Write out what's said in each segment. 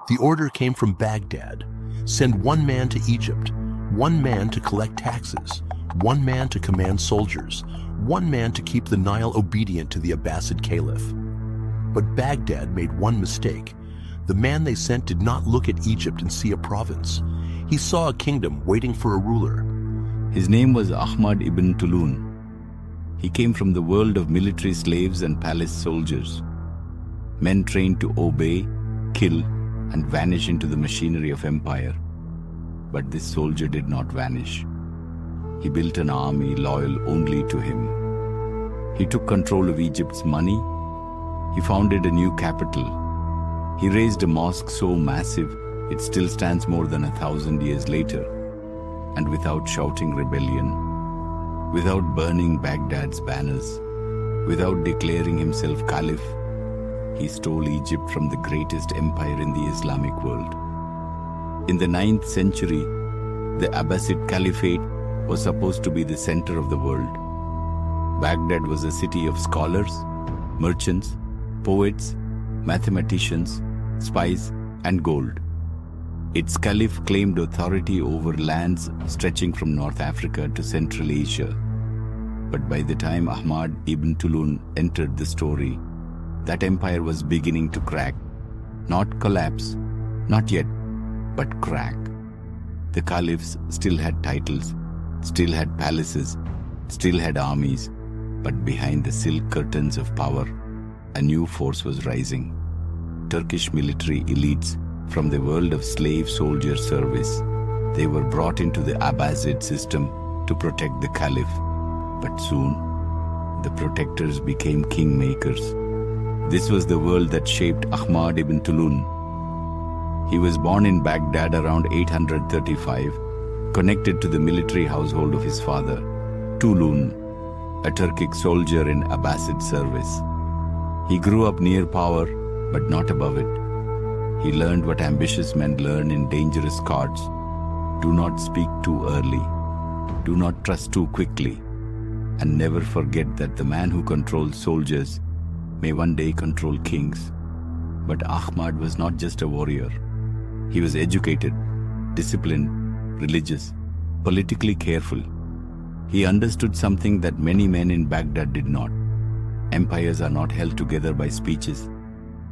The order came from Baghdad. Send one man to Egypt, one man to collect taxes, one man to command soldiers, one man to keep the Nile obedient to the Abbasid Caliph. But Baghdad made one mistake. The man they sent did not look at Egypt and see a province. He saw a kingdom waiting for a ruler. His name was Ahmad ibn Tulun. He came from the world of military slaves and palace soldiers, men trained to obey, kill, and vanish into the machinery of empire. But this soldier did not vanish. He built an army loyal only to him. He took control of Egypt's money. He founded a new capital. He raised a mosque so massive it still stands more than 1,000 years later. And without shouting rebellion, without burning Baghdad's banners, without declaring himself Caliph, he stole Egypt from the greatest empire in the Islamic world. In the 9th century, the Abbasid Caliphate was supposed to be the center of the world. Baghdad was a city of scholars, merchants, poets, mathematicians, spies, and gold. Its caliph claimed authority over lands stretching from North Africa to Central Asia. But by the time Ahmad ibn Tulun entered the story, that empire was beginning to crack. Not collapse, not yet, but crack. The caliphs still had titles, still had palaces, still had armies, but behind the silk curtains of power, a new force was rising. Turkish military elites from the world of slave soldier service. They were brought into the Abbasid system to protect the caliph. But soon, the protectors became kingmakers. This was the world that shaped Ahmad ibn Tulun. He was born in Baghdad around 835, connected to the military household of his father, Tulun, a Turkic soldier in Abbasid service. He grew up near power, but not above it. He learned what ambitious men learn in dangerous courts. Do not speak too early. Do not trust too quickly. And never forget that the man who controls soldiers may one day control kings. But Ahmad was not just a warrior. He was educated, disciplined, religious, politically careful. He understood something that many men in Baghdad did not. Empires are not held together by speeches.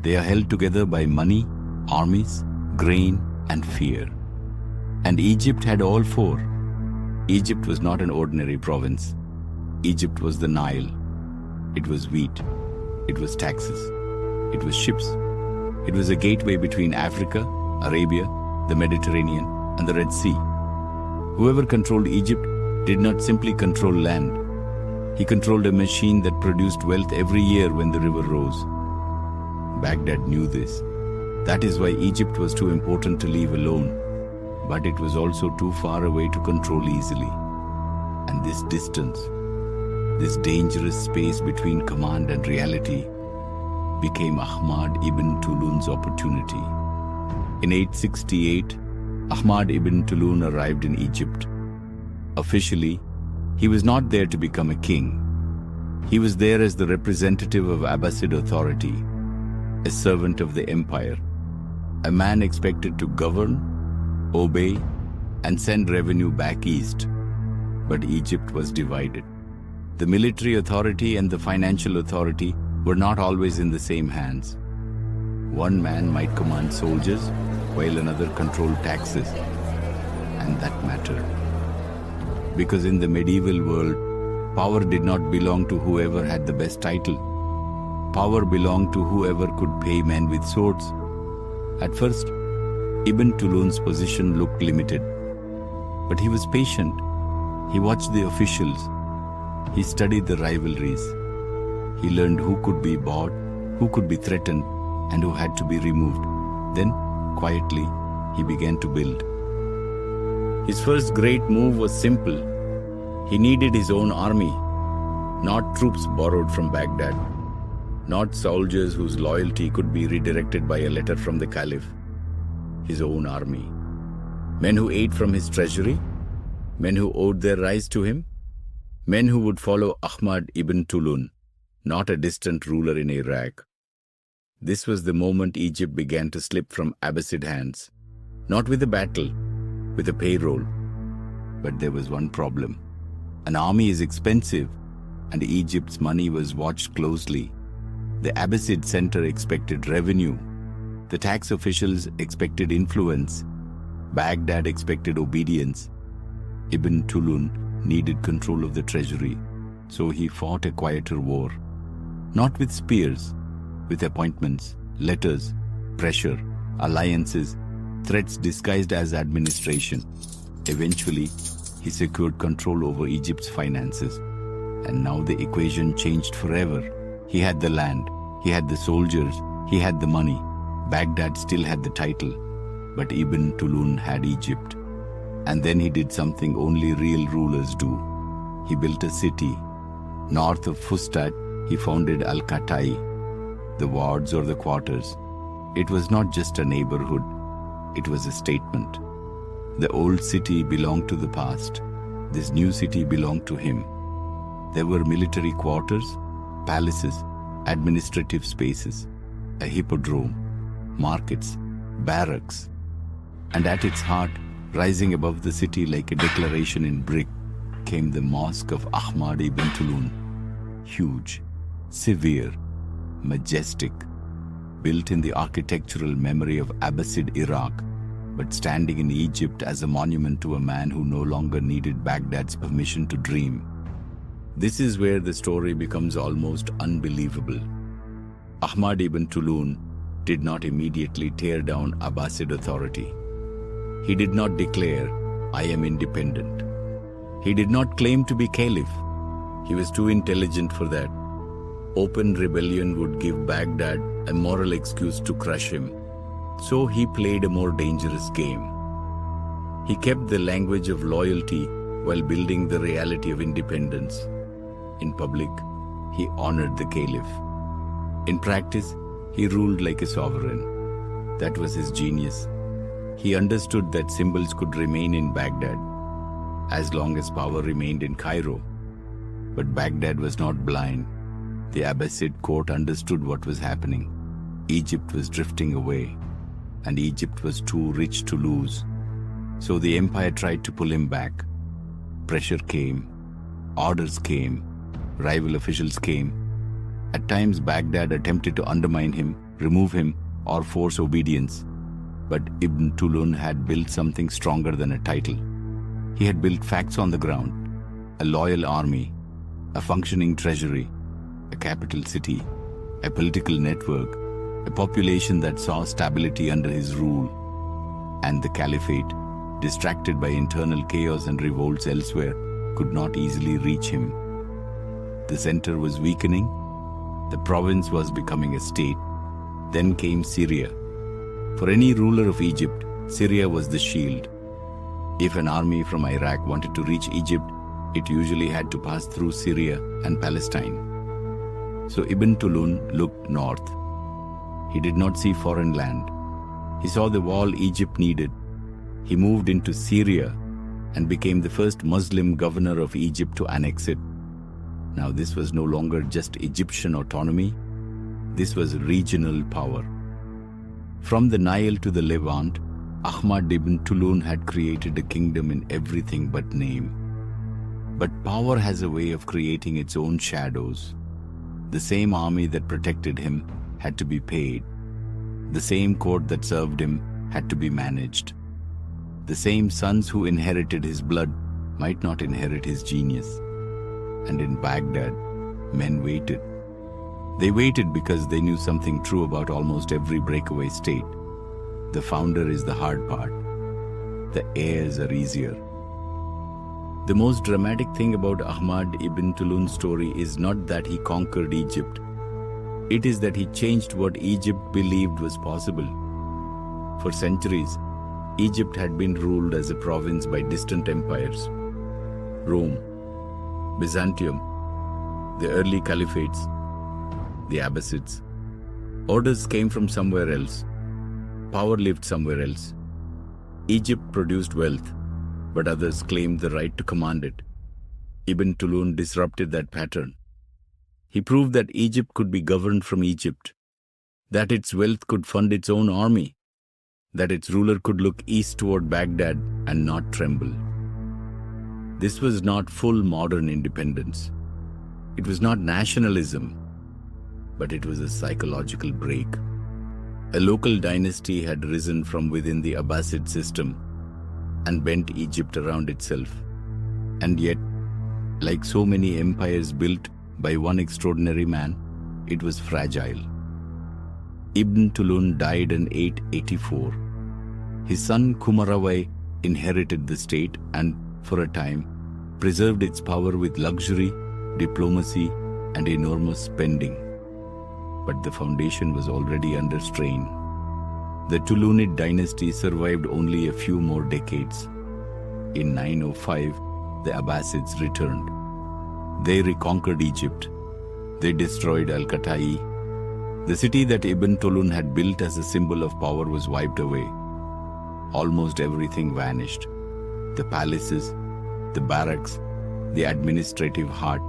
They are held together by money, armies, grain, and fear. And Egypt had all four. Egypt was not an ordinary province. Egypt was the Nile. It was wheat. It was taxes. It was ships. It was a gateway between Africa, Arabia, the Mediterranean, and the Red Sea. Whoever controlled Egypt did not simply control land. He controlled a machine that produced wealth every year when the river rose. Baghdad knew this. That is why Egypt was too important to leave alone, but it was also too far away to control easily. And this distance, this dangerous space between command and reality, became Ahmad ibn Tulun's opportunity. In 868, Ahmad ibn Tulun arrived in Egypt. Officially, he was not there to become a king. He was there as the representative of Abbasid authority, a servant of the empire, a man expected to govern, obey, and send revenue back east. But Egypt was divided. The military authority and the financial authority were not always in the same hands. One man might command soldiers, while another controlled taxes. And that mattered. Because in the medieval world, power did not belong to whoever had the best title. Power belonged to whoever could pay men with swords. At first, Ibn Tulun's position looked limited. But he was patient. He watched the officials. He studied the rivalries. He learned who could be bought, who could be threatened, and who had to be removed. Then, quietly, he began to build. His first great move was simple. He needed his own army, not troops borrowed from Baghdad, not soldiers whose loyalty could be redirected by a letter from the Caliph. His own army. Men who ate from his treasury, men who owed their rise to him, men who would follow Ahmad ibn Tulun, not a distant ruler in Iraq. This was the moment Egypt began to slip from Abbasid hands. Not with a battle, with a payroll. But there was one problem. An army is expensive, and Egypt's money was watched closely. The Abbasid center expected revenue. The tax officials expected influence. Baghdad expected obedience. Ibn Tulun needed control of the treasury, so he fought a quieter war. Not with spears, with appointments, letters, pressure, alliances, threats disguised as administration. Eventually, he secured control over Egypt's finances. And now the equation changed forever. He had the land, he had the soldiers, he had the money. Baghdad still had the title, but Ibn Tulun had Egypt. And then he did something only real rulers do. He built a city. North of Fustat, he founded Al-Qatai, the wards or the quarters. It was not just a neighborhood, it was a statement. The old city belonged to the past. This new city belonged to him. There were military quarters, palaces, administrative spaces, a hippodrome, markets, barracks. And at its heart, rising above the city like a declaration in brick, came the mosque of Ahmad ibn Tulun. Huge, severe, majestic, built in the architectural memory of Abbasid Iraq, but standing in Egypt as a monument to a man who no longer needed Baghdad's permission to dream. This is where the story becomes almost unbelievable. Ahmad ibn Tulun did not immediately tear down Abbasid authority. He did not declare, "I am independent." He did not claim to be caliph. He was too intelligent for that. Open rebellion would give Baghdad a moral excuse to crush him. So he played a more dangerous game. He kept the language of loyalty while building the reality of independence. In public, he honored the caliph. In practice, he ruled like a sovereign. That was his genius. He understood that symbols could remain in Baghdad as long as power remained in Cairo. But Baghdad was not blind. The Abbasid court understood what was happening. Egypt was drifting away, and Egypt was too rich to lose. So the empire tried to pull him back. Pressure came, orders came, rival officials came. At times, Baghdad attempted to undermine him, remove him, or force obedience. But Ibn Tulun had built something stronger than a title. He had built facts on the ground, a loyal army, a functioning treasury, a capital city, a political network, a population that saw stability under his rule. And the caliphate, distracted by internal chaos and revolts elsewhere, could not easily reach him. The center was weakening. The province was becoming a state. Then came Syria. For any ruler of Egypt, Syria was the shield. If an army from Iraq wanted to reach Egypt, it usually had to pass through Syria and Palestine. So Ibn Tulun looked north. He did not see foreign land. He saw the wall Egypt needed. He moved into Syria and became the first Muslim governor of Egypt to annex it. Now this was no longer just Egyptian autonomy. This was regional power. From the Nile to the Levant, Ahmad ibn Tulun had created a kingdom in everything but name. But power has a way of creating its own shadows. The same army that protected him had to be paid. The same court that served him had to be managed. The same sons who inherited his blood might not inherit his genius. And in Baghdad, men waited. They waited because they knew something true about almost every breakaway state. The founder is the hard part. The heirs are easier. The most dramatic thing about Ahmad ibn Tulun's story is not that he conquered Egypt. It is that he changed what Egypt believed was possible. For centuries, Egypt had been ruled as a province by distant empires. Rome, Byzantium, the early caliphates, the Abbasids. Orders came from somewhere else. Power lived somewhere else. Egypt produced wealth, but others claimed the right to command it. Ibn Tulun disrupted that pattern. He proved that Egypt could be governed from Egypt. that its wealth could fund its own army, that its ruler could look east toward Baghdad and not tremble. This was not full modern independence. It was not nationalism, but it was a psychological break. A local dynasty had risen from within the Abbasid system and bent Egypt around itself. And yet, like so many empires built by one extraordinary man, it was fragile. Ibn Tulun died in 884. His son Kumarawai inherited the state and, for a time, preserved its power with luxury, diplomacy, and enormous spending. But the foundation was already under strain. The Tulunid dynasty survived only a few more decades. In 905, the Abbasids returned. They reconquered Egypt. They destroyed Al-Qatai. The city that Ibn Tulun had built as a symbol of power was wiped away. Almost everything vanished. The palaces, the barracks, the administrative heart,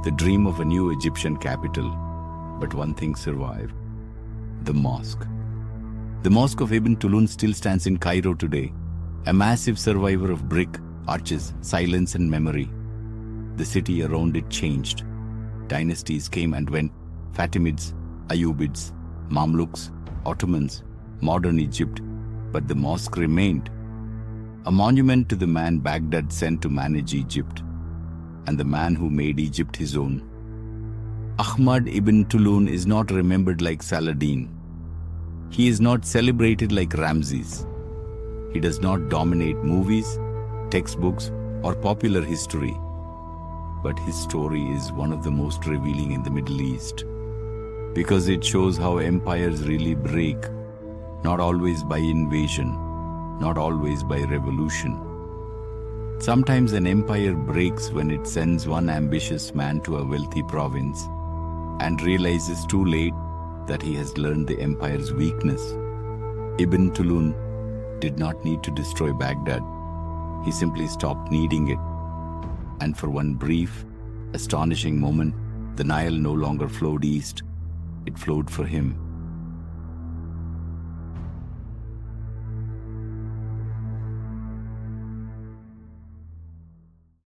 the dream of a new Egyptian capital. But one thing survived: the mosque. The mosque of Ibn Tulun still stands in Cairo today, a massive survivor of brick, arches, silence and memory. The city around it changed. Dynasties came and went: Fatimids, Ayyubids, Mamluks, Ottomans, modern Egypt. But the mosque remained, a monument to the man Baghdad sent to manage Egypt, and the man who made Egypt his own. Ahmad ibn Tulun is not remembered like Saladin. He is not celebrated like Ramses. He does not dominate movies, textbooks, or popular history. But his story is one of the most revealing in the Middle East, because it shows how empires really break, not always by invasion, not always by revolution. Sometimes an empire breaks when it sends one ambitious man to a wealthy province and realizes too late that he has learned the empire's weakness. Ibn Tulun did not need to destroy Baghdad. He simply stopped needing it. And for one brief, astonishing moment, the Nile no longer flowed east. It flowed for him.